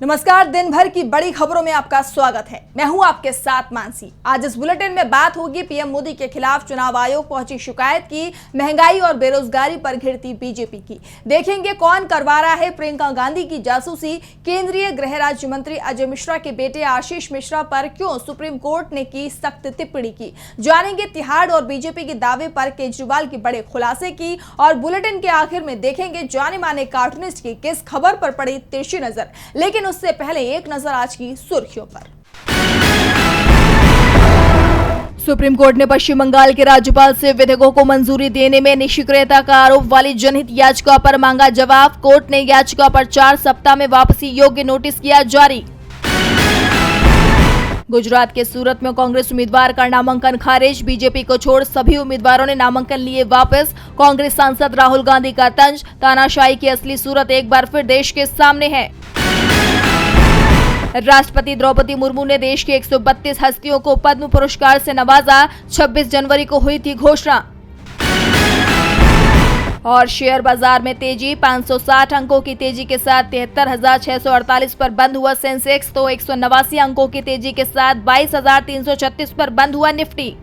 नमस्कार, दिन भर की बड़ी खबरों में आपका स्वागत है। मैं हूं आपके साथ मानसी। आज इस बुलेटिन में बात होगी पीएम मोदी के खिलाफ चुनाव आयोग पहुंची शिकायत की, महंगाई और बेरोजगारी पर घिरती बीजेपी की। देखेंगे कौन करवा रहा है प्रियंका गांधी की जासूसी। केंद्रीय गृह राज्य मंत्री अजय मिश्रा के बेटे आशीष मिश्रा पर क्यों सुप्रीम कोर्ट ने की सख्त टिप्पणी की। जानेंगे तिहाड़ और बीजेपी के दावे पर केजरीवाल की बड़े खुलासे की। और बुलेटिन के आखिर में देखेंगे जाने माने कार्टूनिस्ट की किस खबर पर पड़ी तिरछी नजर। लेकिन उससे पहले एक नजर आज की सुर्खियों पर। सुप्रीम कोर्ट ने पश्चिम बंगाल के राज्यपाल से विधेयकों को मंजूरी देने में निष्क्रियता का आरोप वाली जनहित याचिका पर मांगा जवाब। कोर्ट ने याचिका पर 4 सप्ताह में वापसी योग्य नोटिस किया जारी। गुजरात के सूरत में कांग्रेस उम्मीदवार का नामांकन खारिज। बीजेपी को छोड़ सभी उम्मीदवारों ने नामांकन लिए वापस। कांग्रेस सांसद राहुल गांधी का तंज, तानाशाही की असली सूरत एक बार फिर देश के सामने है। राष्ट्रपति द्रौपदी मुर्मू ने देश के 132 हस्तियों को पद्म पुरस्कार से नवाजा। 26 जनवरी को हुई थी घोषणा। और शेयर बाजार में तेजी, 560 अंकों की तेजी के साथ 73,648 पर बंद हुआ सेंसेक्स, तो 189 अंकों की तेजी के साथ 22,336 पर बंद हुआ निफ्टी।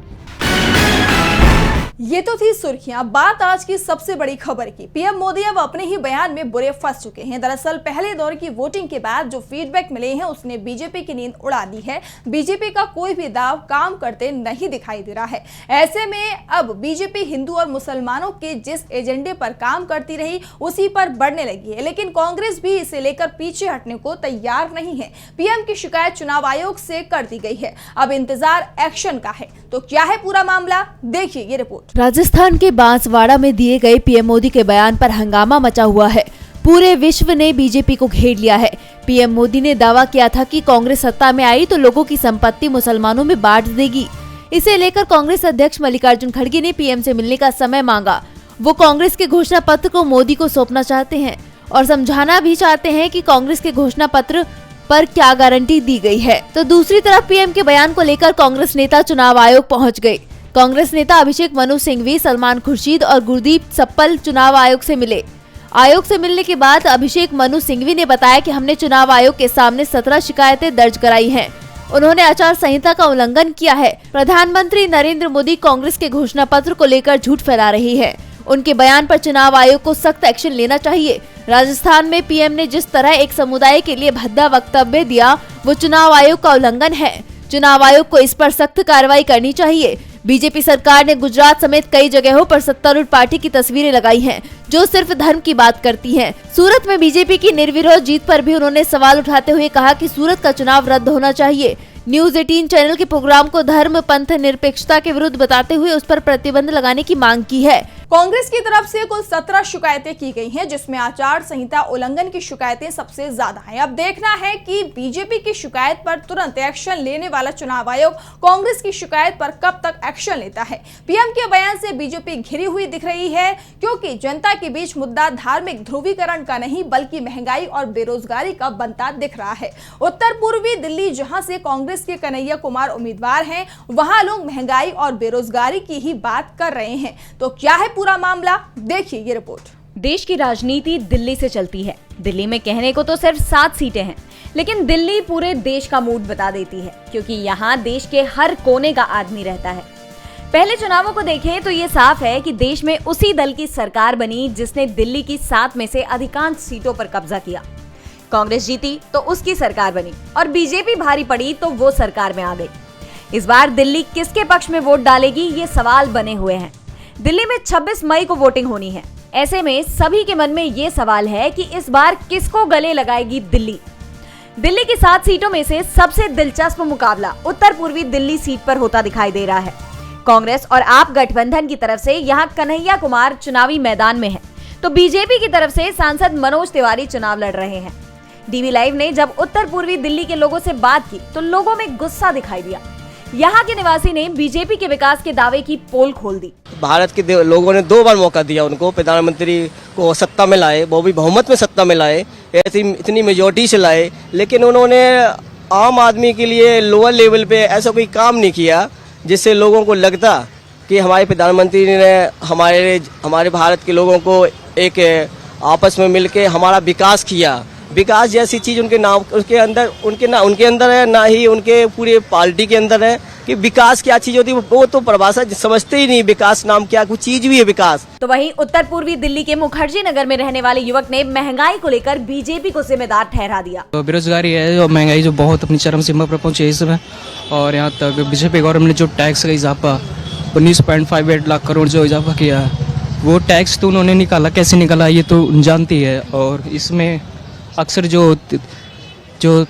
ये तो थी सुर्खियां। बात आज की सबसे बड़ी खबर की। पीएम मोदी अब अपने ही बयान में बुरे फंस चुके हैं। दरअसल पहले दौर की वोटिंग के बाद जो फीडबैक मिले हैं उसने बीजेपी की नींद उड़ा दी है। बीजेपी का कोई भी दाव काम करते नहीं दिखाई दे रहा है। ऐसे में अब बीजेपी हिंदू और मुसलमानों के जिस एजेंडे पर काम करती रही उसी पर बढ़ने लगी है। लेकिन कांग्रेस भी इसे लेकर पीछे हटने को तैयार नहीं है। पीएम की शिकायत चुनाव आयोग से कर दी गई है। अब इंतजार एक्शन का है। तो क्या है पूरा मामला, देखिए ये रिपोर्ट। राजस्थान के बांसवाड़ा में दिए गए पीएम मोदी के बयान पर हंगामा मचा हुआ है। पूरे विश्व ने बीजेपी को घेर लिया है। पीएम मोदी ने दावा किया था कि कांग्रेस सत्ता में आई तो लोगों की संपत्ति मुसलमानों में बांट देगी। इसे लेकर कांग्रेस अध्यक्ष मल्लिकार्जुन खड़गे ने पीएम से मिलने का समय मांगा। वो कांग्रेस के घोषणा पत्र को मोदी को सौंपना चाहते हैं और समझाना भी चाहते हैं कि कांग्रेस के घोषणा पत्र पर क्या गारंटी दी गई है। तो दूसरी तरफ पीएम के बयान को लेकर कांग्रेस नेता चुनाव आयोग पहुंच गए। कांग्रेस नेता अभिषेक मनु सिंघवी, सलमान खुर्शीद और गुरदीप सप्पल चुनाव आयोग से मिले। आयोग से मिलने के बाद अभिषेक मनु सिंघवी ने बताया कि हमने चुनाव आयोग के सामने 17 शिकायतें दर्ज कराई हैं। उन्होंने आचार संहिता का उल्लंघन किया है। प्रधानमंत्री नरेंद्र मोदी कांग्रेस के घोषणा पत्र को लेकर झूठ फैला रही है। उनके बयान पर चुनाव आयोग को सख्त एक्शन लेना चाहिए। राजस्थान में पीएम ने जिस तरह एक समुदाय के लिए भद्दा वक्तव्य दिया वो चुनाव आयोग का उल्लंघन है। चुनाव आयोग को इस पर सख्त कार्रवाई करनी चाहिए। बीजेपी सरकार ने गुजरात समेत कई जगहों पर सत्तारूढ़ पार्टी की तस्वीरें लगाई हैं, जो सिर्फ धर्म की बात करती हैं। सूरत में बीजेपी की निर्विरोध जीत पर भी उन्होंने सवाल उठाते हुए कहा कि सूरत का चुनाव रद्द होना चाहिए। न्यूज 18 चैनल के प्रोग्राम को धर्म पंथ निरपेक्षता के विरुद्ध बताते हुए उस पर प्रतिबंध लगाने की मांग की है। कांग्रेस की तरफ से कुल 17 शिकायतें की गई हैं, जिसमें आचार संहिता उल्लंघन की शिकायतें सबसे ज्यादा हैं। अब देखना है कि बीजेपी की शिकायत पर तुरंत एक्शन लेने वाला चुनाव आयोग कांग्रेस की शिकायत पर कब तक एक्शन लेता है। पीएम के बयान से बीजेपी घिरी हुई दिख रही है, क्योंकि जनता के बीच मुद्दा धार्मिक ध्रुवीकरण का नहीं बल्कि महंगाई और बेरोजगारी का बनता दिख रहा है। उत्तर पूर्वी दिल्ली, जहां से कांग्रेस के कन्हैया कुमार उम्मीदवार हैं, वहां लोग महंगाई और बेरोजगारी की ही बात कर रहे हैं। तो क्या है पूरा मामला, देखिए ये रिपोर्ट। देश की राजनीति दिल्ली से चलती है। दिल्ली में कहने को तो सिर्फ 7 सीटें हैं, लेकिन दिल्ली पूरे देश का मूड बता देती है, क्योंकि यहाँ देश के हर कोने का आदमी रहता है। पहले चुनावों को देखें तो ये साफ है कि देश में उसी दल की सरकार बनी जिसने दिल्ली की 7 में से अधिकांश सीटों पर कब्जा किया। कांग्रेस जीती तो उसकी सरकार बनी और बीजेपी भारी पड़ी तो वो सरकार में आ गई। इस बार दिल्ली किसके पक्ष में वोट डालेगी, ये सवाल बने हुए हैं। दिल्ली में 26 मई को वोटिंग होनी है। ऐसे में सभी के मन में ये सवाल है कि इस बार किसको गले लगाएगी दिल्ली। दिल्ली की 7 सीटों में से सबसे दिलचस्प मुकाबला उत्तर पूर्वी दिल्ली सीट पर होता दिखाई दे रहा है। कांग्रेस और आप गठबंधन की तरफ से यहाँ कन्हैया कुमार चुनावी मैदान में है, तो बीजेपी की तरफ से सांसद मनोज तिवारी चुनाव लड़ रहे हैं। डीवी लाइव ने जब उत्तर पूर्वी दिल्ली के लोगों से बात की तो लोगों में गुस्सा दिखाई दिया। यहाँ के निवासी ने बीजेपी के विकास के दावे की पोल खोल दी। भारत के लोगों ने 2 बार मौका दिया उनको, प्रधानमंत्री को सत्ता में लाए, वो भी बहुमत में सत्ता में लाए, ऐसी इतनी मेजोरिटी से लाए, लेकिन उन्होंने आम आदमी के लिए लोअर लेवल पे ऐसा कोई काम नहीं किया जिससे लोगों को लगता कि हमारे प्रधानमंत्री ने हमारे भारत के लोगों को एक आपस में मिलके हमारा विकास किया विकास जैसी चीज़ उनके नाम उनके अंदर है, ना ही उनके पूरे पार्टी के अंदर है कि विकास क्या चीज़ होती है। वो तो परिभाषा समझते ही नहीं, विकास नाम क्या कुछ चीज़ भी है विकास। तो वहीं उत्तर पूर्वी दिल्ली के मुखर्जी नगर में रहने वाले युवक ने महंगाई को लेकर बीजेपी को जिम्मेदार ठहरा दिया। तो बेरोजगारी है और महंगाई जो बहुत अपनी चरम सीमा पर पहुंची है इस समय, और यहाँ तक बीजेपी गवर्नमेंट ने जो टैक्स का इजाफा 19.58 लाख करोड़ जो इजाफा किया है, वो टैक्स तो उन्होंने निकाला, कैसे निकाला ये तो जानती है। और इसमें अक्सर जो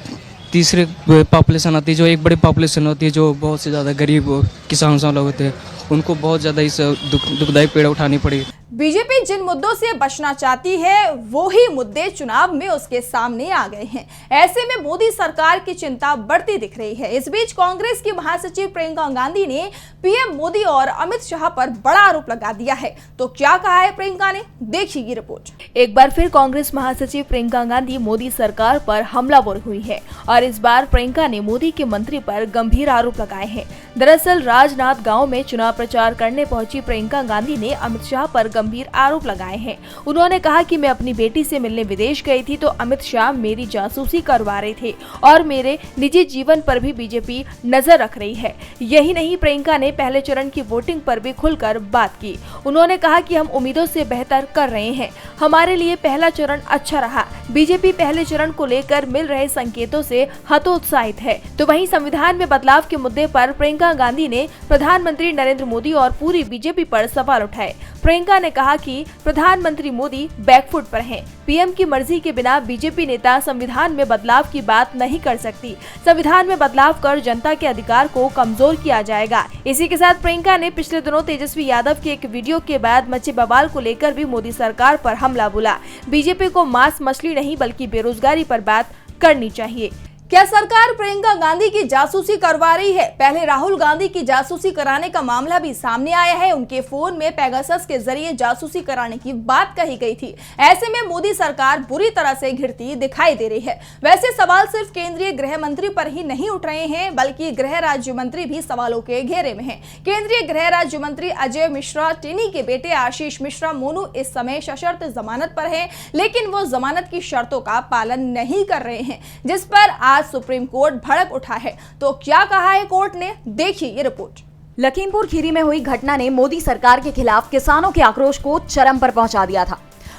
तीसरे पॉपुलेशन आती है, जो एक बड़ी पॉपुलेशन होती है, जो बहुत से ज़्यादा गरीब किसान लोग होते हैं, उनको बहुत ज़्यादा इस दुखदायी पीड़ा उठानी पड़ी। बीजेपी जिन मुद्दों से बचना चाहती है वो ही मुद्दे चुनाव में उसके सामने आ गए हैं। ऐसे में मोदी सरकार की चिंता बढ़ती दिख रही है। इस बीच कांग्रेस की महासचिव प्रियंका गांधी ने पीएम मोदी और अमित शाह पर बड़ा आरोप लगा दिया है। तो क्या कहा है प्रियंका ने, देखिए ये रिपोर्ट। एक बार फिर कांग्रेस महासचिव प्रियंका गांधी मोदी सरकार पर हमलावर हुई है और इस बार प्रियंका ने मोदी के मंत्री पर गंभीर आरोप लगाए हैं। दरअसल राजनाथ गांव में चुनाव प्रचार करने पहुंची प्रियंका गांधी ने अमित शाह पर गंभीर आरोप लगाए हैं। उन्होंने कहा कि मैं अपनी बेटी से मिलने विदेश गई थी तो अमित शाह मेरी जासूसी करवा रहे थे और मेरे निजी जीवन पर भी बीजेपी नजर रख रही है। यही नहीं, प्रियंका ने पहले चरण की वोटिंग पर भी खुलकर बात की। उन्होंने कहा कि हम उम्मीदों से बेहतर कर रहे हैं, हमारे लिए पहला चरण अच्छा रहा। बीजेपी पहले चरण को लेकर मिल रहे संकेतों से हतोत्साहित है। तो वहीं संविधान में बदलाव के मुद्दे पर प्रियंका गांधी ने प्रधानमंत्री नरेंद्र मोदी और पूरी बीजेपी पर सवाल उठाए। प्रियंका ने कहा कि प्रधानमंत्री मोदी बैकफुट पर हैं। पीएम की मर्जी के बिना बीजेपी नेता संविधान में बदलाव की बात नहीं कर सकती। संविधान में बदलाव कर जनता के अधिकार को कमजोर किया जाएगा। इसी के साथ प्रियंका ने पिछले दिनों तेजस्वी यादव के एक वीडियो के बाद मचे बवाल को लेकर भी मोदी सरकार पर हमला बोला। बीजेपी को मांस मछली नहीं बल्कि बेरोजगारी पर बात करनी चाहिए। क्या सरकार प्रियंका गांधी की जासूसी करवा रही है? पहले राहुल गांधी की जासूसी कराने का मामला भी सामने आया है। उनके फोन में पेगासस के जरिए जासूसी कराने की बात कही गई थी। ऐसे में मोदी सरकार बुरी तरह से घिरती दिखाई दे रही है। वैसे सवाल सिर्फ केंद्रीय गृह मंत्री पर ही नहीं उठ रहे हैं, बल्कि गृह राज्य मंत्री भी सवालों के घेरे में हैं। केंद्रीय गृह राज्य मंत्री अजय मिश्रा टेनी के बेटे आशीष मिश्रा मोनू इस समय सशर्त जमानत पर है, लेकिन वो जमानत की शर्तों का पालन नहीं कर रहे हैं, जिस पर आज सुप्रीम कोर्ट भड़क उठा है। तो क्या कहा है कोर्ट ने, देखिए ये रिपोर्ट। लखीमपुर खीरी में हुई घटना ने मोदी सरकार के खिलाफ किसानों के आक्रोश को चरम पर पहुंचा दिया था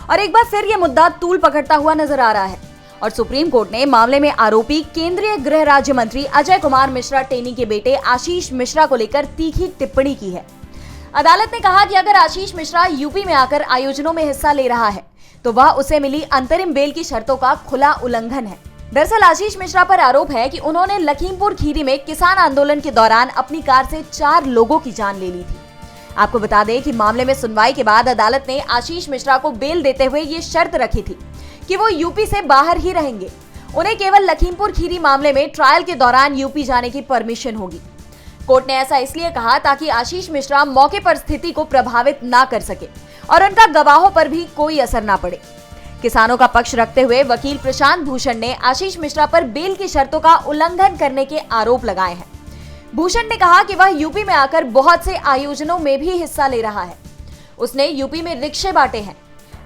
और एक बार फिर यह मुद्दा तूल पकड़ता हुआ नजर आ रहा है। और सुप्रीम कोर्ट ने मामले में आरोपी केंद्रीय गृह राज्य मंत्री अजय कुमार मिश्रा टेनी के बेटे आशीष मिश्रा को लेकर तीखी टिप्पणी की है। अदालत ने कहा कि अगर आशीष मिश्रा यूपी में आकर आयोजनों में हिस्सा ले रहा है तो वह उसे मिली अंतरिम बेल की शर्तों का खुला उल्लंघन है। दरअसल आशीष मिश्रा पर आरोप है कि उन्होंने लखीमपुर खीरी में किसान आंदोलन के दौरान अपनी कार से 4 लोगों की जान ले ली थी। आपको बता दें कि मामले में सुनवाई के बाद अदालत ने आशीष मिश्रा को बेल देते हुए ये शर्त रखी थी कि वो यूपी से बाहर ही रहेंगे। उन्हें केवल लखीमपुर खीरी मामले में ट्रायल के दौरान यूपी जाने की परमिशन होगी। कोर्ट ने ऐसा इसलिए कहा ताकि आशीष मिश्रा मौके पर स्थिति को प्रभावित ना कर सके और उनका गवाहों पर भी कोई असर ना पड़े। किसानों का पक्ष रखते हुए वकील प्रशांत भूषण ने आशीष मिश्रा पर बेल की शर्तों का उल्लंघन करने के आरोप लगाए हैं। भूषण ने कहा कि वह यूपी में आकर बहुत से आयोजनों में भी हिस्सा ले रहा है। उसने यूपी में रिक्शे बांटे हैं।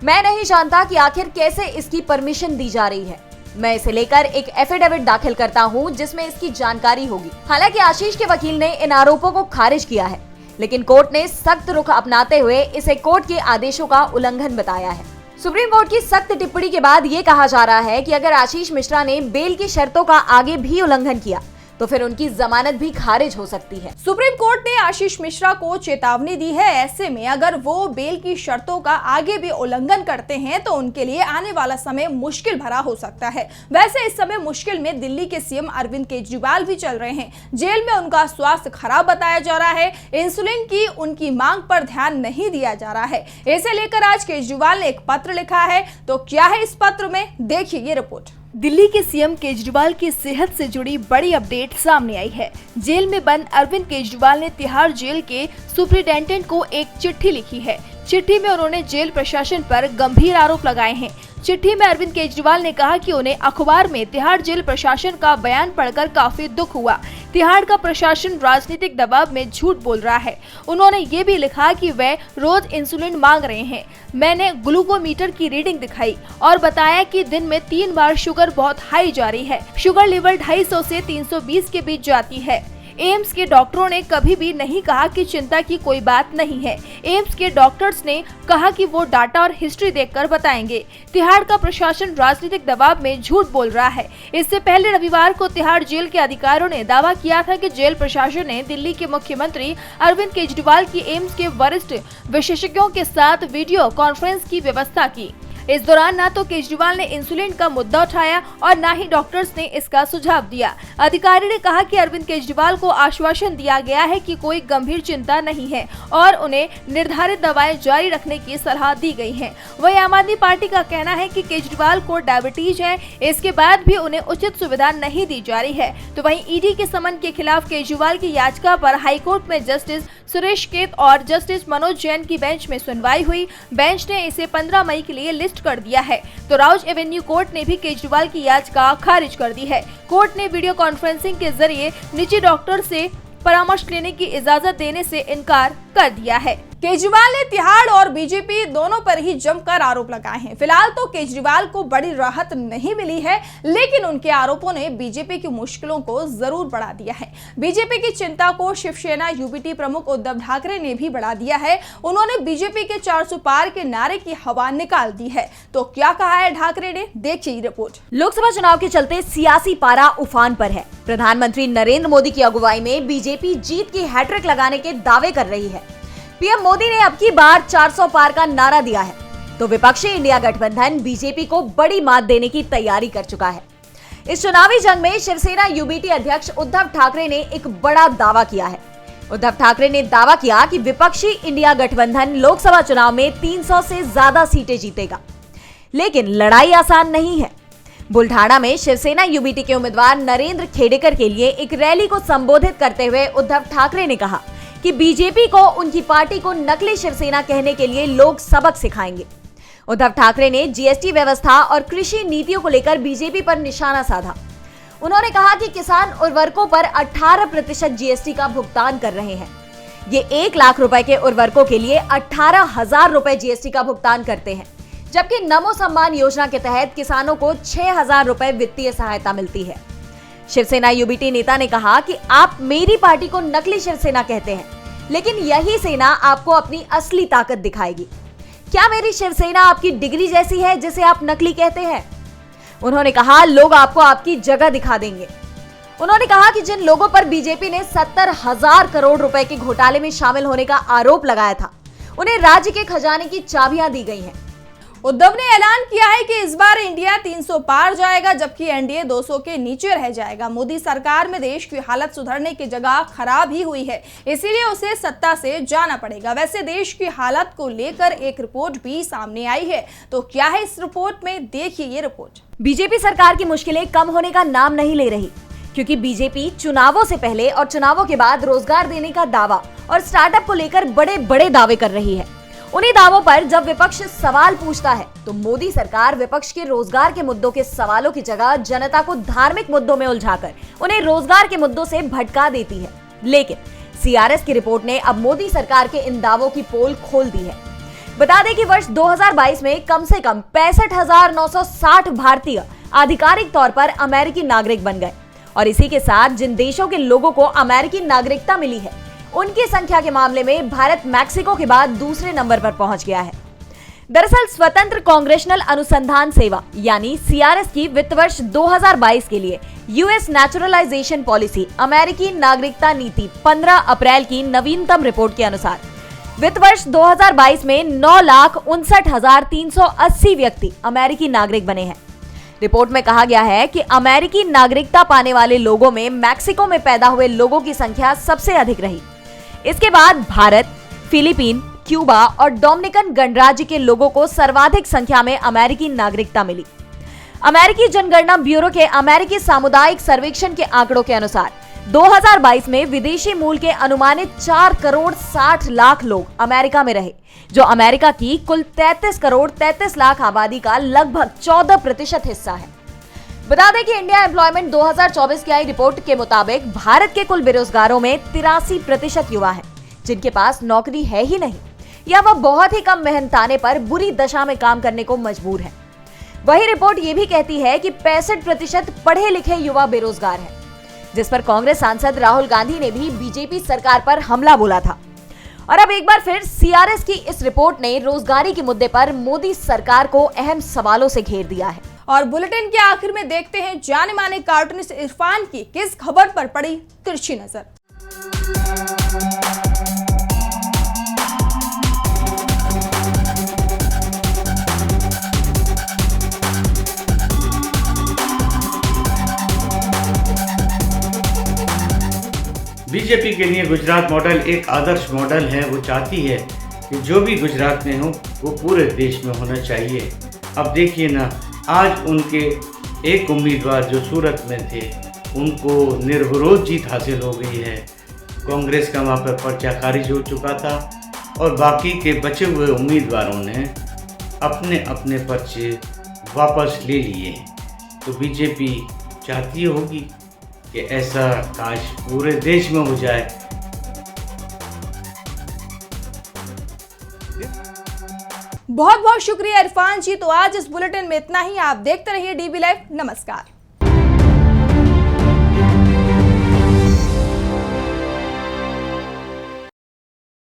मैं नहीं जानता कि आखिर कैसे इसकी परमिशन दी जा रही है। मैं इसे लेकर एक एफिडेविट दाखिल करता हूं जिसमें इसकी जानकारी होगी। हालांकि आशीष के वकील ने इन आरोपों को खारिज किया है, लेकिन कोर्ट ने सख्त रुख अपनाते हुए इसे कोर्ट के आदेशों का उल्लंघन बताया है। सुप्रीम कोर्ट की सख्त टिप्पणी के बाद ये कहा जा रहा है कि अगर आशीष मिश्रा ने बेल की शर्तों का आगे भी उल्लंघन किया तो फिर उनकी जमानत भी खारिज हो सकती है। सुप्रीम कोर्ट ने आशीष मिश्रा को चेतावनी दी है। ऐसे में अगर वो बेल की शर्तों का आगे भी उल्लंघन करते हैं तो उनके लिए आने वाला समय मुश्किल भरा हो सकता है। वैसे इस समय मुश्किल में दिल्ली के सीएम अरविंद केजरीवाल भी चल रहे हैं। जेल में उनका स्वास्थ्य खराब बताया जा रहा है। इंसुलिन की उनकी मांग पर ध्यान नहीं दिया जा रहा है। इसे लेकर आज केजरीवाल ने एक पत्र लिखा है। तो क्या है इस पत्र में, देखिए ये रिपोर्ट। दिल्ली के सीएम केजरीवाल की सेहत से जुड़ी बड़ी अपडेट सामने आई है। जेल में बंद अरविंद केजरीवाल ने तिहाड़ जेल के सुपरिटेंडेंट को एक चिट्ठी लिखी है। चिट्ठी में उन्होंने जेल प्रशासन पर गंभीर आरोप लगाए हैं। चिट्ठी में अरविंद केजरीवाल ने कहा कि उन्हें अखबार में तिहाड़ जेल प्रशासन का बयान पढ़कर काफी दुख हुआ। तिहाड़ का प्रशासन राजनीतिक दबाव में झूठ बोल रहा है। उन्होंने ये भी लिखा कि वे रोज इंसुलिन मांग रहे हैं। मैंने ग्लूकोमीटर की रीडिंग दिखाई और बताया कि दिन में 3 बार शुगर बहुत हाई जा रही है। शुगर लेवल 250 से 320 के बीच जाती है। एम्स के डॉक्टरों ने कभी भी नहीं कहा कि चिंता की कोई बात नहीं है। एम्स के डॉक्टर्स ने कहा कि वो डाटा और हिस्ट्री देखकर बताएंगे। तिहाड़ का प्रशासन राजनीतिक दबाव में झूठ बोल रहा है। इससे पहले रविवार को तिहाड़ जेल के अधिकारियों ने दावा किया था कि जेल प्रशासन ने दिल्ली के मुख्यमंत्री अरविंद केजरीवाल की एम्स के वरिष्ठ विशेषज्ञों के साथ वीडियो कॉन्फ्रेंस की व्यवस्था की। इस दौरान न तो केजरीवाल ने इंसुलिन का मुद्दा उठाया और न ही डॉक्टर्स ने इसका सुझाव दिया। अधिकारी ने कहा कि अरविंद केजरीवाल को आश्वासन दिया गया है कि कोई गंभीर चिंता नहीं है और उन्हें निर्धारित दवाएं जारी रखने की सलाह दी गई है। वहीं आम आदमी पार्टी का कहना है कि केजरीवाल को डायबिटीज है, इसके बाद भी उन्हें उचित सुविधा नहीं दी जा रही है। तो वहीं ईडी के समन के खिलाफ केजरीवाल की याचिका पर हाईकोर्ट में जस्टिस सुरेश कैत और जस्टिस मनोज जैन की बेंच में सुनवाई हुई। बेंच ने इसे 15 मई के लिए लिस्ट कर दिया है। तो राउज एवेन्यू कोर्ट ने भी केजरीवाल की याचिका खारिज कर दी है। कोर्ट ने वीडियो कॉन्फ्रेंसिंग के जरिए निजी डॉक्टर से परामर्श लेने की इजाजत देने से इनकार कर दिया है। केजरीवाल ने तिहाड़ और बीजेपी दोनों पर ही जमकर आरोप लगाए हैं। फिलहाल तो केजरीवाल को बड़ी राहत नहीं मिली है, लेकिन उनके आरोपों ने बीजेपी की मुश्किलों को जरूर बढ़ा दिया है। बीजेपी की चिंता को शिवसेना यूबीटी प्रमुख उद्धव ठाकरे ने भी बढ़ा दिया है। उन्होंने बीजेपी के 400 पार के नारे की हवा निकाल दी है। तो क्या कहा है ठाकरे ने, देखिए ये रिपोर्ट। लोकसभा चुनाव के चलते सियासी पारा उफान पर है। प्रधानमंत्री नरेंद्र मोदी की अगुवाई में बीजेपी जीत की हैट्रिक लगाने के दावे कर रही है। पीएम मोदी ने अब की बार 400 पार का नारा दिया है, तो विपक्षी इंडिया गठबंधन बीजेपी को बड़ी मात देने की तैयारी कर चुका है। इस चुनावी जंग में शिवसेना यूबीटी अध्यक्ष उद्धव ठाकरे ने एक बड़ा दावा किया है। उद्धव ठाकरे ने दावा किया कि विपक्षी इंडिया गठबंधन लोकसभा चुनाव में 300 से ज्यादा सीटें जीतेगा, लेकिन लड़ाई आसान नहीं है। बुल्ढाना में शिवसेना यूबीटी के उम्मीदवार नरेंद्र खेडेकर के लिए एक रैली को संबोधित करते हुए उद्धव ठाकरे ने कहा कि बीजेपी को उनकी पार्टी को नकली शिवसेना कहने के लिए लोग सबक सिखाएंगे। उद्धव ठाकरे ने जीएसटी व्यवस्था और कृषि नीतियों को लेकर बीजेपी पर निशाना साधा। उन्होंने कहा कि किसान उर्वरकों पर 18% जीएसटी का भुगतान कर रहे हैं। ये 1 लाख रुपए के उर्वरकों के लिए 18,000 रुपए जीएसटी का भुगतान करते हैं, जबकि नमो सम्मान योजना के तहत किसानों को 6,000 रुपए वित्तीय सहायता मिलती है। शिवसेना यूबीटी नेता ने कहा कि आप मेरी पार्टी को नकली शिवसेना कहते हैं, लेकिन यही सेना आपको अपनी असली ताकत दिखाएगी। क्या मेरी शिवसेना आपकी डिग्री जैसी है जिसे आप नकली कहते हैं? उन्होंने कहा लोग आपको आपकी जगह दिखा देंगे। उन्होंने कहा कि जिन लोगों पर बीजेपी ने 70,000 करोड़ रुपए के घोटाले में शामिल होने का आरोप लगाया था, उन्हें राज्य के खजाने की चाबियां दी गई हैं। उद्धव ने ऐलान किया है कि इस बार इंडिया 300 पार जाएगा, जबकि एनडीए 200 के नीचे रह जाएगा। मोदी सरकार में देश की हालत सुधरने की जगह खराब ही हुई है, इसीलिए उसे सत्ता से जाना पड़ेगा। वैसे देश की हालत को लेकर एक रिपोर्ट भी सामने आई है, तो क्या है इस रिपोर्ट में, देखिए ये रिपोर्ट। बीजेपी सरकार की मुश्किलें कम होने का नाम नहीं ले रही, क्योंकि बीजेपी चुनावों से पहले और चुनावों के बाद रोजगार देने का दावा और स्टार्टअप को लेकर बड़े बड़े दावे कर रही है। उन्हीं दावों पर जब विपक्ष सवाल पूछता है, तो मोदी सरकार विपक्ष के रोजगार के मुद्दों के सवालों की जगह जनता को धार्मिक मुद्दों में उलझाकर उन्हें रोजगार के मुद्दों से भटका देती है। लेकिन सीआरएस की रिपोर्ट ने अब मोदी सरकार के इन दावों की पोल खोल दी है। बता दें कि वर्ष 2022 में कम से कम 65,960 भारतीय आधिकारिक तौर पर अमेरिकी नागरिक बन गए, और इसी के साथ जिन देशों के लोगों को अमेरिकी नागरिकता मिली है, उनकी संख्या के मामले में भारत मैक्सिको के बाद दूसरे नंबर पर पहुंच गया है। दरअसल स्वतंत्र कांग्रेशनल अनुसंधान सेवा यानी सीआरएस की वित्त वर्ष 2022 के लिए यूएस नेचुरलाइजेशन पॉलिसी अमेरिकी नागरिकता नीति 15 अप्रैल की नवीनतम रिपोर्ट के अनुसार वित्त वर्ष 2022 में 9,59,380 व्यक्ति अमेरिकी नागरिक बने हैं। रिपोर्ट में कहा गया है कि अमेरिकी नागरिकता पाने वाले लोगों में मैक्सिको में पैदा हुए लोगों की संख्या सबसे अधिक रही। इसके बाद भारत, फिलीपीन, क्यूबा और डोमिनिकन गणराज्य के लोगों को सर्वाधिक संख्या में अमेरिकी नागरिकता मिली। अमेरिकी जनगणना ब्यूरो के अमेरिकी सामुदायिक सर्वेक्षण के आंकड़ों के अनुसार 2022 में विदेशी मूल के अनुमानित 4 करोड़ 60 लाख लोग अमेरिका में रहे, जो अमेरिका की कुल 33 करोड़ 33 लाख आबादी का लगभग 14% हिस्सा है। बता दें कि इंडिया एम्प्लॉयमेंट 2024 की आई रिपोर्ट के मुताबिक भारत के कुल बेरोजगारों में 83% युवा हैं, जिनके पास नौकरी है ही नहीं या वह बहुत ही कम मेहनताने पर बुरी दशा में काम करने को मजबूर हैं। वही रिपोर्ट ये भी कहती है कि 65% पढ़े लिखे युवा बेरोजगार हैं, जिस पर कांग्रेस सांसद राहुल गांधी ने भी बीजेपी सरकार पर हमला बोला था। और अब एक बार फिर सीआरएस की इस रिपोर्ट ने रोजगारी के मुद्दे पर मोदी सरकार को अहम सवालों से घेर दिया है। और बुलेटिन के आखिर में देखते हैं जाने माने कार्टूनिस्ट इरफान की किस खबर पर पड़ी तिरछी नजर। बीजेपी के लिए गुजरात मॉडल एक आदर्श मॉडल है। वो चाहती है कि जो भी गुजरात में हो वो पूरे देश में होना चाहिए। अब देखिए ना, आज उनके एक उम्मीदवार जो सूरत में थे उनको निर्विरोध जीत हासिल हो गई है। कांग्रेस का वहाँ पर पर्चा खारिज हो चुका था और बाकी के बचे हुए उम्मीदवारों ने अपने अपने पर्चे वापस ले लिए। तो बीजेपी चाहती होगी कि ऐसा काश पूरे देश में हो जाए। बहुत बहुत शुक्रिया इरफान जी। तो आज इस बुलेटिन में इतना ही। आप देखते रहिए डीबी लाइव। नमस्कार।